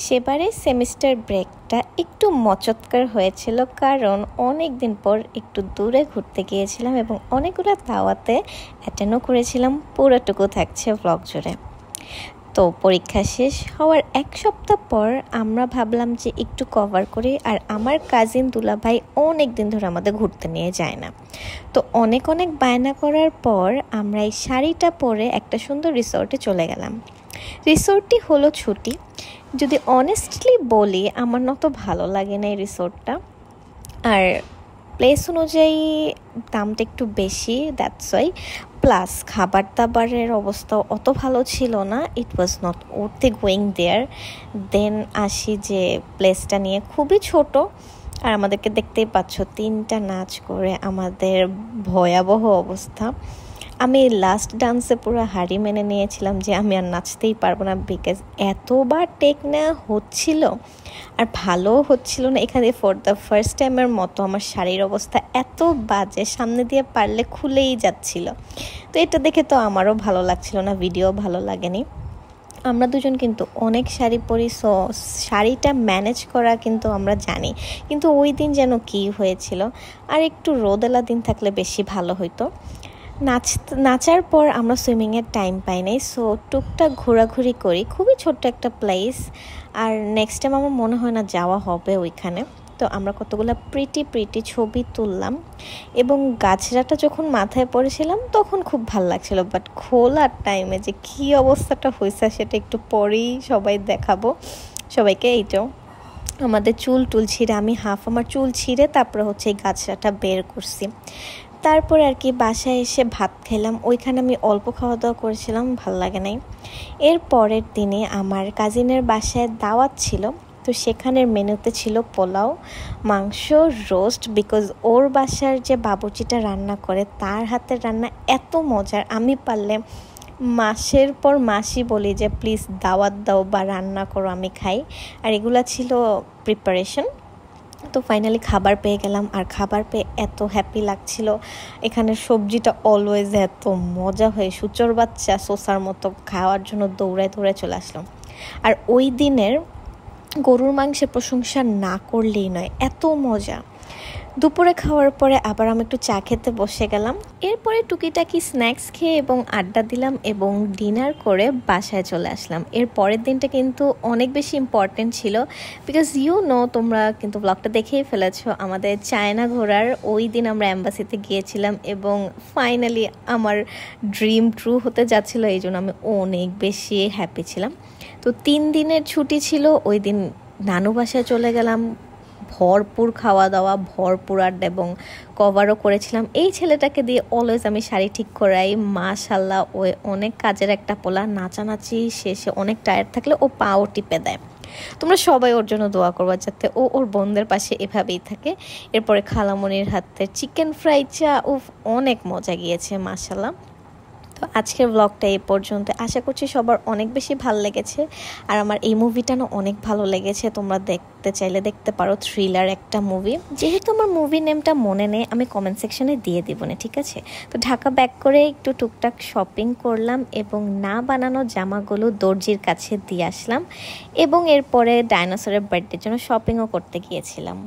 সেবারে সেমিস্টার ব্রেকটা একটু মচৎকার হয়েছিল, কারণ অনেক দিন পর একটু দূরে ঘুরতে গিয়েছিলাম এবং অনেকগুলো দাওয়াতে অ্যাটেন্ডও করেছিলাম। পুরোটুকু থাকছে ব্লগ জুড়ে। তো পরীক্ষা শেষ হওয়ার এক সপ্তাহ পর আমরা ভাবলাম যে একটু কভার করি। আর আমার কাজিন দুলাভাই অনেক দিন ধরে আমাদের ঘুরতে নিয়ে যায় না, তো অনেক বায়না করার পর আমরা এই শাড়িটা পরে একটা সুন্দর রিসোর্টে চলে গেলাম। রিসোর্টটি হলো ছুটি। যদি অনেস্টলি বলি, আমার না তো ভালো লাগে না এই রিসোর্টটা। আর প্লেস অনুযায়ী দামটা একটু বেশি, দ্যাটস ওয়াই। প্লাস খাবার দাবারের অবস্থাও অত ভালো ছিল না। It was not worth going there. Then আসি যে প্লেসটা নিয়ে, খুবই ছোট। আর আমাদেরকে দেখতেই পাচ্ছ 3টা নাচ করে আমাদের ভয়াবহ অবস্থা। আমি লাস্ট ডান্সে পুরো হাড়ি মেনে নিয়েছিলাম যে আমি আর নাচতেই পারবো না, বিকজ এতবার টেক নেওয়া হচ্ছিল আর ভালোও হচ্ছিল না। এখানে ফর দ্য ফার্স্ট টাইমের মতো আমার শাড়ির অবস্থা এত বাজে, সামনে দিয়ে পারলে খুলেই যাচ্ছিল। তো এটা দেখে তো আমারও ভালো লাগছিল না, ভিডিও ভালো লাগেনি। আমরা দুজন কিন্তু অনেক শাড়ি পরি, সো শাড়িটা ম্যানেজ করা কিন্তু আমরা জানি। কিন্তু ওই দিন যেন কী হয়েছিল, আর একটু রোদেলা দিন থাকলে বেশি ভালো হইতো। নাচার পর আমরা সুইমিংয়ের টাইম পাই নাই, সো টুকটাক ঘোরাঘুরি করি। খুবই ছোট্ট একটা প্লেস, আর নেক্সট টাইম আমার মনে হয় না যাওয়া হবে ওইখানে। তো আমরা কতগুলো প্রিটি ছবি তুললাম, এবং গাছড়াটা যখন মাথায় পড়েছিলাম তখন খুব ভালো লাগছিল। বাট খোলার টাইমে যে কী অবস্থাটা হয়েছে সেটা একটু পরেই সবাই দেখাবো সবাইকে। এইটাও আমাদের চুল ছিঁড়ে, আমি হাফ আমার চুল ছিঁড়ে তারপরে হচ্ছে এই গাছড়াটা বের করছি। তারপর আর কি বাসায় এসে ভাত খেলাম। ওইখানে আমি অল্প খাওয়া দাওয়া করেছিলাম, ভাল লাগে নাই। এর পরের দিনে আমার কাজিনের বাসায় দাওয়াত ছিল, তো সেখানের মেনুতে ছিল পোলাও, মাংস, রোস্ট। বিকজ ওর বাসার যে বাবুর্চিটা রান্না করে তার হাতের রান্না এত মজার, আমি পারলে মাসের পর মাসই বলি যে প্লিজ দাওয়াত দাও বা রান্না করো, আমি খাই। আর এগুলা ছিল প্রিপারেশন। তো ফাইনালি খাবার পেয়ে গেলাম, আর খাবার পেয়ে এত হ্যাপি লাগছিল। এখানের সবজিটা অলওয়েজ এত মজা হয়ে সূচর বাচ্চা সোসার মতো খাওয়ার জন্য দৌড়ায় চলে আসলাম। আর ওই দিনের গরুর মাংসের প্রশংসা না করলেই নয়, এত মজা। দুপুরে খাওয়ার পরে আবার আমি একটু চা খেতে বসে গেলাম। এরপরে টুকিটাকি স্ন্যাক্স খেয়ে এবং আড্ডা দিলাম এবং ডিনার করে বাসায় চলে আসলাম। এর পরের দিনটা কিন্তু অনেক বেশি ইম্পর্টেন্ট ছিল, বিকজ তোমরা কিন্তু ব্লগটা দেখেই ফেলেছো। আমাদের চায়না ঘোরার ওই দিন আমরা অ্যাম্বাসিতে গিয়েছিলাম, এবং ফাইনালি আমার ড্রিম ট্রু হতে যাচ্ছিল। এই জন্য আমি অনেক বেশি হ্যাপি ছিলাম। তো 3 দিনের ছুটি ছিল, ওই দিন নানু বাসায় চলে গেলাম। ভরপুর খাওয়া দাওয়া, ভরপুর আড্ডা, এবং কভারও করেছিলাম। এই ছেলেটাকে দিয়ে অলওয়েজ আমি শাড়ি ঠিক করাই। মাশাল্লাহ, ও অনেক কাজের একটা পোলা। নাচানাচি শেষে অনেক টায়ার্ড থাকলে ও পাও টিপে দেয়। তোমরা সবাই ওর জন্য দোয়া করবা যাতে ও ওর বোনদের পাশে এভাবেই থাকে। এরপরে খালামণির হাতে চিকেন ফ্রাই, চা, অনেক মজা গিয়েছে মাশাল্লাহ। তো আজকের ব্লগটা এই পর্যন্ত। আশা করছি সবার অনেক বেশি ভালো লেগেছে। আর আমার এই মুভিটা না অনেক ভালো লেগেছে, তোমরা দেখতে চাইলে দেখতে পারো। থ্রিলার একটা মুভি। যেহেতু আমার মুভি নেমটা মনে নেই, আমি কমেন্ট সেকশনে দিয়ে দেবো না, ঠিক আছে? তো ঢাকা ব্যাক করে একটু টুকটাক শপিং করলাম, এবং না বানানো জামাগুলো দর্জির কাছে দিয়ে আসলাম, এবং এরপরে ডাইনোসরের বার্থডের জন্য শপিংও করতে গিয়েছিলাম।